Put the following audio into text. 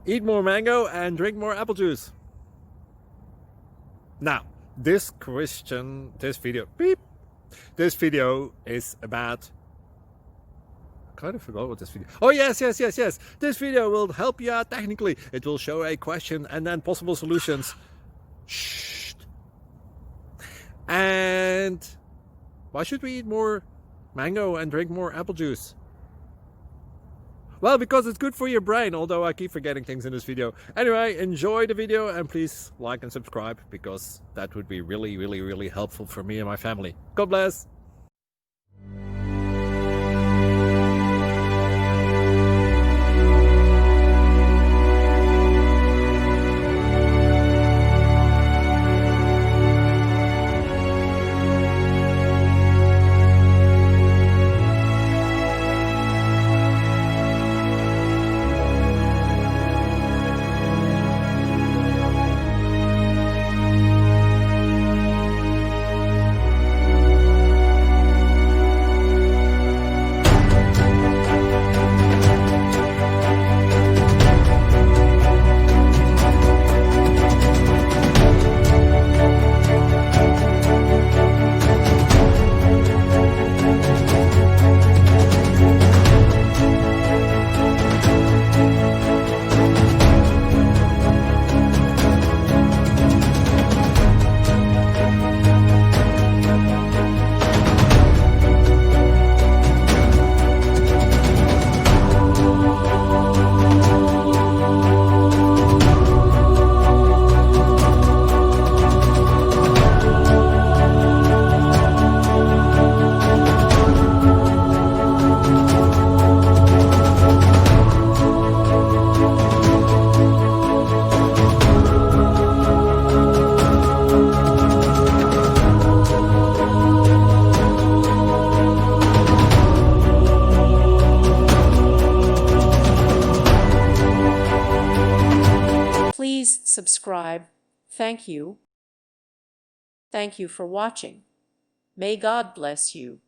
Eat more mango and drink more apple juice. Now, this video is about, I kind of forgot what this video. Oh, yes. This video will help you out technically. It will show a question and then possible solutions. Shh. And why should we eat more mango and drink more apple juice? Well, because it's good for your brain, although I keep forgetting things in this video. Anyway, enjoy the video and please like and subscribe, because that would be really helpful for me and my family. God bless! Please subscribe. Thank you. Thank you for watching. May God bless you.